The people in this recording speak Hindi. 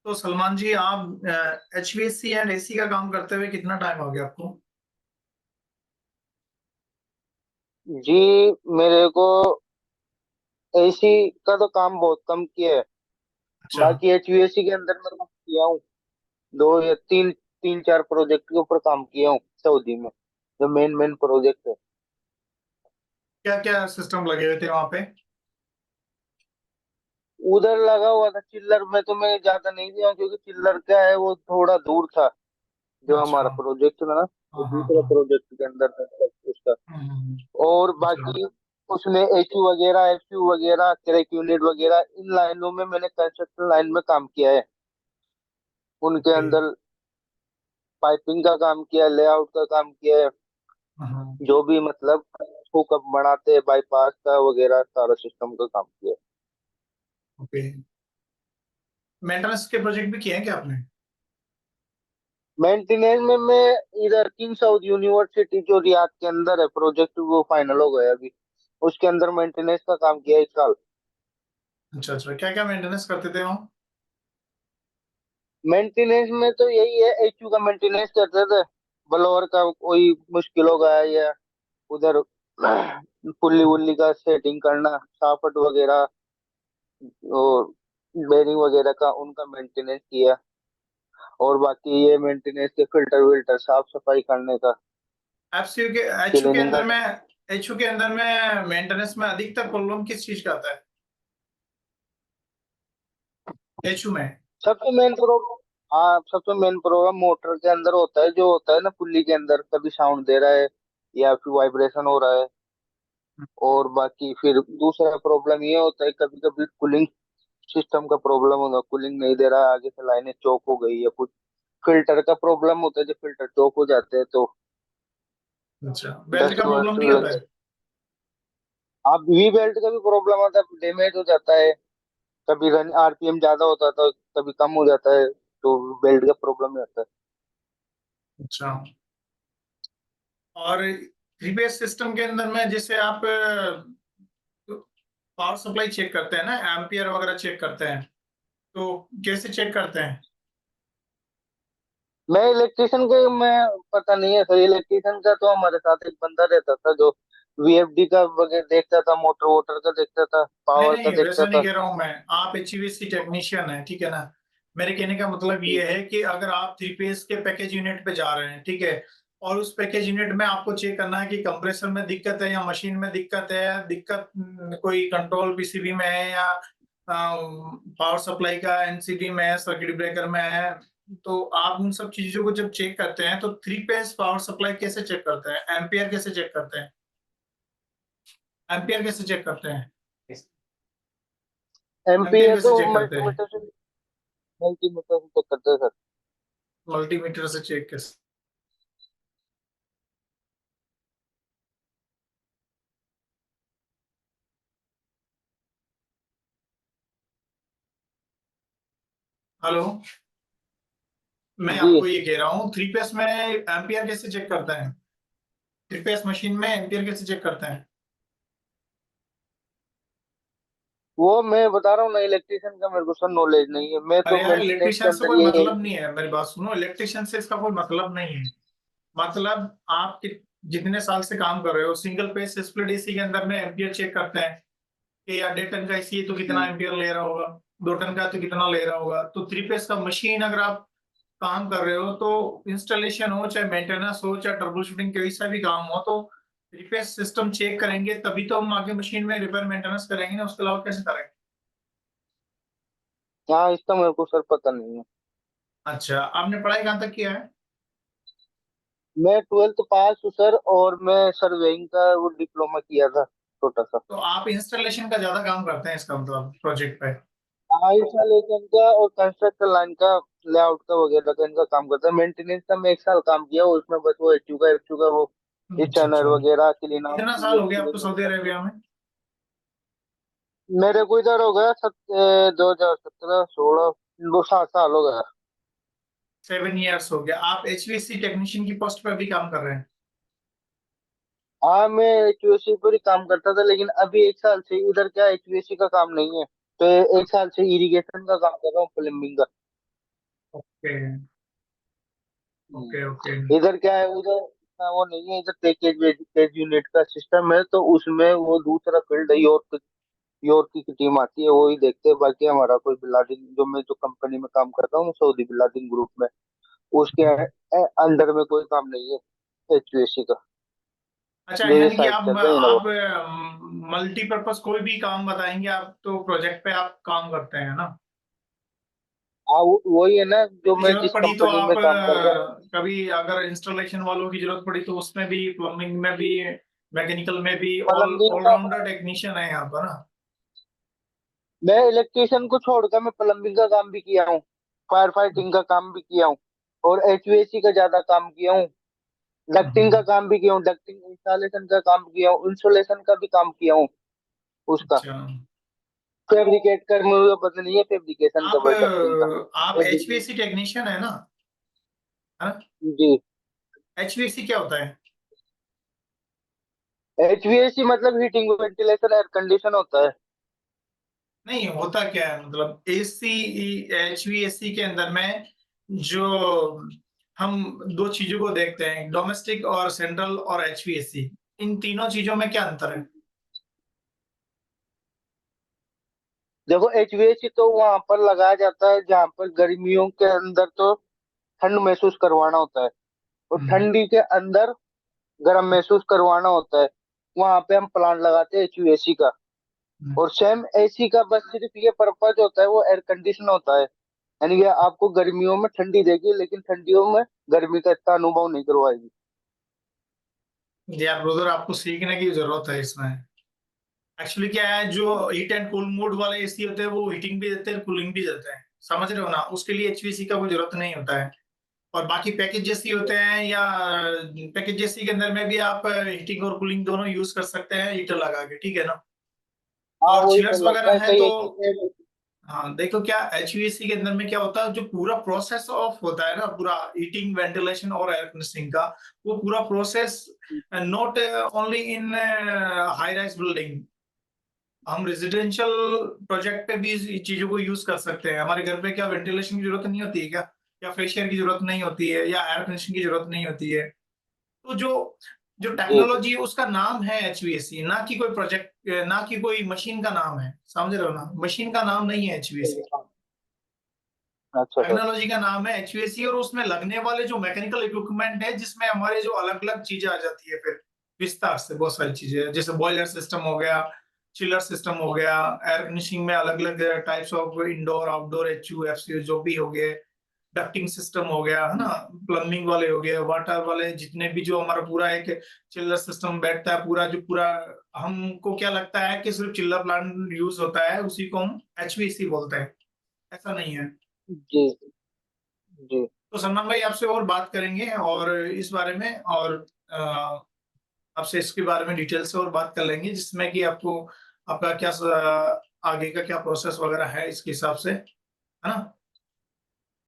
तो सलमान जी, आप HVAC एंड AC का काम करते हुए कितना टाइम हो गया आपको? जी, मेरे को एसी का तो काम बहुत कम किया है। अच्छा। बाकी एचवीएसी के अंदर मैं किया हूँ। दो या तीन तीन चार प्रोजेक्ट के ऊपर काम किया हूँ सऊदी में, जो मेन मेन प्रोजेक्ट है। क्या क्या सिस्टम लगे हुए थे वहां पे? उधर लगा हुआ था चिल्लर में, तो मैं ज्यादा नहीं गया क्योंकि चिल्लर क्या है, वो थोड़ा दूर था। जो अच्छा। हमारा प्रोजेक्ट था ना, वो हाँ हाँ दूसरा हाँ। प्रोजेक्ट के अंदर था उसका। और अच्छा। बाकी उसमें एचयू वगैरह, एफयू वगैरह, क्रैक यूनिट वगैरह, इन लाइनों में मैंने कंस्ट्रक्शन लाइन में काम किया है। उनके ओके। अंदर पाइपिंग का काम किया है, लेआउट का काम किया है। हाँ। जो भी मतलब उसको कब बनाते हैं, बाईपास का वगैरह सारा सिस्टम का काम किया है। ओके। मेंटेनेंस के प्रोजेक्ट भी किए हैं क्या आपने? मेंटेनेंस में मैं इधर किंग साउथ यूनिवर्सिटी जो रियाद के अंदर है, प्रोजेक्ट वो फाइनल हो गया अभी। उसके अंदर मेंटेनेंस का काम किया 1 साल। अच्छा अच्छा, क्या क्या मेंटेनेंस करते थे वहाँ? मेंटेनेंस में तो यही है, एचयू का मेंटेनेंस करते थे। ब्लोअर का कोई मुश्किल हो गया या उधर पुल्ली वुल्ली का सेटिंग करना, शाफ्ट वगैरह और बेरिंग वगैरह का उनका मेंटेनेंस किया। और बाकी ये मेंटेनेंस के फिल्टर विल्टर साफ सफाई करने का, एचयू के एचयू के क्लीनिंग का। अंदर में एचयू के अंदर में मेंटेनेंस में अधिकतर प्रॉब्लम किस चीज का आता है? एचयू में? सबसे मेन प्रॉब्लम, हाँ सबसे मेन प्रॉब्लम मोटर के अंदर होता है, जो होता है ना पुल्ली के अंदर, कभी साउंड दे रहा है या फिर वाइब्रेशन हो रहा है। और बाकी फिर दूसरा प्रॉब्लम ये होता है, कभी कभी कूलिंग सिस्टम का प्रॉब्लम होगा, कूलिंग नहीं दे रहा है, आगे से लाइनें चौक हो गई या कुछ। फिल्टर का प्रॉब्लम होता है, जब फिल्टर चौक हो जाते हैं तो अच्छा, बेल्ट डस्ट का प्रॉब्लम वस्ट नहीं लग आता है? जाए। आप वी बेल्ट का भी प्रॉब्लम आता है, डैमेज हो जाता है। कभी रन आरपीएम ज्यादा होता है तो कभी कम हो जाता है, तो बेल्ट का प्रॉब्लम रहता है। अच्छा। और 3 फेज सिस्टम के अंदर में जैसे आप पावर सप्लाई चेक करते हैं ना, एम्पियर वगैरह चेक करते हैं, तो कैसे चेक करते हैं? मैं इलेक्ट्रिशियन के, मैं पता नहीं है सर, इलेक्ट्रिशियन का तो हमारे साथ एक बंदा रहता था जो वीएफडी का वगैरह देखता था, मोटर वोटर का देखता था, नहीं पावर का नहीं, वैसा देखता नहीं था। कह रहा हूं मैं। आप HVAC टेक्नीशियन है, ठीक है ना? मेरे कहने का मतलब ये है कि अगर आप 3 फेज के पैकेज यूनिट पे जा रहे हैं, ठीक है, और उस पैकेज यूनिट में आपको चेक करना है कि कंप्रेसर में दिक्कत है या मशीन में दिक्कत है, दिक्कत कोई कंट्रोल पीसीबी में है या पावर सप्लाई का एनसीबी में है, सर्किट ब्रेकर में है, तो आप उन सब चीजों को जब चेक करते हैं तो 3 फेज पावर सप्लाई कैसे चेक करते हैं, एम्पियर कैसे चेक करते हैं? एम्पियर कैसे चेक करते हैं? एम्पियर एमपीए कैसे तो चेक करते हैं? मल्टीमीटर से चेक करते हैं सर। मल्टीमीटर से चेक कैसे? हेलो। मैं जी, आपको ये कह रहा हूँ, 3 फेज में एम्पियर कैसे चेक करते हैं? 3 फेज मशीन में एम्पियर कैसे चेक करते हैं? वो मैं बता रहा हूँ ना, इलेक्ट्रिशियन का मेरे को सर नॉलेज नहीं है, मैं अरे तो यार, मेंटेनेंस के इलेक्ट्रिशियन से अंदर कोई ये। मतलब नहीं है, मेरी बात सुनो, इलेक्ट्रिशियन से इसका कोई मतलब नहीं है। मतलब आप जितने साल से काम कर रहे हो, सिंगल फेज स्प्लिट एसी के अंदर में एम्पियर चेक करते हैं कि यार 1.5 टन का एसी है तो कितना हम्म, एम्पियर ले रहा होगा, 2 टन का तो कितना ले रहा होगा। तो 3 फेज का मशीन अगर आप काम कर रहे हो, तो इंस्टॉलेशन हो चाहे मेंटेनेंस हो चाहे ट्रबल शूटिंग कोई सा भी काम हो, तो 3 फेज सिस्टम चेक करेंगे तभी तो हम आगे मशीन में रिपेयर मेंटेनेंस करेंगे ना, उसके अलावा कैसे करेंगे? हाँ इसका मेरे को सर पता नहीं है। अच्छा, आपने पढ़ाई कहाँ तक किया है? मैं 12th पास हूँ सर, और मैं सर्वेइंग का वो डिप्लोमा किया था, छोटा सा। तो आप इंस्टॉलेशन का ज्यादा काम करते हैं इसका मतलब प्रोजेक्ट पे? हाँ इंस्टॉलेशन का और कंस्ट्रक्शन लाइन का, लेआउट का वगैरह का इनका काम करता है। मेंटेनेंस का मैं 1 साल काम किया, उसमें बस वो एचयू का वो अच्छा स्टैंडर्ड अच्छा। वगैरह, क्लीन आउट कितना साल पीरियड हो गया आपको क्लीनिंग सऊदी का। अरेबिया में? मेरे को इधर हो गया 2017 16, 2 7 साल हो गया। 7 इयर्स हो गया। आप HVAC टेक्नीशियन की पोस्ट पे भी काम कर रहे हैं? हाँ मैं एचयूएसी पर ही काम करता था, लेकिन अभी 1 साल से इधर क्या एचयूएसी का काम नहीं है, तो 1 साल से इरिगेशन का काम कर रहा हूँ, प्लम्बिंग का। Okay okay okay. इधर क्या है, उधर इतना वो नहीं है, इधर पैकेज वेकेज यूनिट का सिस्टम है, तो उसमें वो दूसरा फील्ड है, योर की टीम आती है, वो ही देखते हैं। बाकी हमारा कोई बिल्डिंग, जो मैं जो कंपनी में काम करता हूँ सऊदी बिल्डिंग ग्रुप में, उसके अंदर में कोई काम नहीं है एचवीएसी का। अच्छा, जो ये यानी कि साइट चल रहे हैं ना वो। आप मल्टीपर्पज कोई भी काम बताएंगे आप तो प्रोजेक्ट पे आप काम करते हैं ना? हाँ, वही है ना, जो कभी मैं जरूरत जिस पड़ी तो कंपनी आप में काम कर रहा हूँ। कभी अगर इंस्टॉलेशन वालों की जरूरत पड़ी तो उसमें भी, प्लम्बिंग में भी, मैकेनिकल में भी, ऑल प्लम्बिंग का ऑलराउंडर टेक्नीशियन है यहाँ पर ना? मैं इलेक्ट्रिशियन को छोड़कर मैं प्लम्बिंग का काम भी किया हूँ, फायर फाइटिंग का काम भी किया हूँ, और एचवीएसी का ज्यादा काम किया हूँ, डक्टिंग का हम्म, काम भी किया हूँ, डक्टिंग इंस्टॉलेशन का काम किया हूँ, इंसुलेशन का भी काम किया हूँ उसका। अच्छा। फैब्रिकेट कर मुझे पता नहीं है, फैब्रिकेशन का, बस डक्टिंग का। आप एचवीएसी टेक्नीशियन है ना? हाँ। जी। एचवीएसी क्या होता है? एचवीएसी मतलब हीटिंग वेंटिलेशन एयर कंडीशन होता है। नहीं, होता क्या है मतलब एसी, एचवीएसी के अंदर में जो हम दो चीजों को देखते हैं, डोमेस्टिक और सेंट्रल और एचवीएसी, इन तीनों चीजों में क्या अंतर है? देखो, एचवीएसी तो वहां पर लगाया जाता है जहां पर गर्मियों के अंदर तो ठंड महसूस करवाना होता है, और हम्म, ठंडी के अंदर गर्म महसूस करवाना होता है। वहां पे हम प्लांट लगाते हैं एचवीएसी का। हम्म। और सेम एसी का बस सिर्फ ये पर्पज होता है, वो एयर कंडीशन होता है, यानी कि आपको गर्मियों में ठंडी देगी, लेकिन ठंडियों में गर्मी का इतना अनुभव नहीं करवाएगी। यार ब्रदर, आपको सीखने की जरूरत है इसमें। एक्चुअली क्या है, जो हीट एंड कूल मोड वाले एसी होते हैं वो हीटिंग भी देते हैं, कूलिंग भी देते हैं, समझ रहे हो ना? उसके लिए एचवीएसी का कोई जरूरत नहीं होता है। और बाकी पैकेज जैसी होते हैं, या पैकेज जैसी के अंदर में भी आप हीटिंग और कूलिंग दोनों यूज कर सकते हैं हीटर लगा के, ठीक है ना? हाँ, और वही तो चिलर्स लगता वगैरह है, है कई तो एसी में। हाँ, देखो क्या एचवीएसी के अंदर में क्या होता है, जो पूरा प्रोसेस ऑफ होता है ना, पूरा हीटिंग, वेंटिलेशन और एयर कंडीशनिंग का, वो पूरा process not only in high rise building, हम रेजिडेंशियल प्रोजेक्ट पे भी इस चीजों को यूज कर सकते हैं। हमारे घर पे क्या वेंटिलेशन की जरूरत नहीं होती है क्या? या फ्रेश एयर की जरूरत नहीं होती है, या एयर कंडीशनिंग की जरूरत नहीं होती है? तो जो जो जी। टेक्नोलॉजी है उसका नाम है एचवीएसी, ना कि कोई प्रोजेक्ट, ना कि कोई मशीन का नाम है, समझ रहे हो ना? मशीन का नाम नहीं है एचवीएसी, अच्छा सर। टेक्नोलॉजी का नाम है एचवीएसी। और उसमें लगने वाले जो मैकेनिकल इक्विपमेंट है, जिसमें हमारे जो अलग अलग चीजें आ जाती है फिर विस्तार से, बहुत सारी चीजें, जैसे बॉयलर सिस्टम हो गया, चिलर सिस्टम हो गया, एयर कंडीशनिंग में अलग अलग types of indoor outdoor HU FCU जो भी हो गए, डक्टिंग सिस्टम हो गया है ना, प्लम्बिंग वाले हो गए, वाटर वाले, जितने भी जो हमारा पूरा एक चिल्लर सिस्टम बैठता है, पूरा जो पूरा, हमको क्या लगता है कि सिर्फ चिल्लर प्लांट यूज होता है, उसी को हम एचवीएसी बोलते हैं। ऐसा नहीं है। जी। जी। तो सलमान भाई, आपसे और बात करेंगे और इस बारे में, और अ, आपसे इसके बारे में डिटेल से और बात कर लेंगे, जिसमें कि आपको आपका क्या आगे का क्या प्रोसेस वगैरह है इसके हिसाब से, है ना?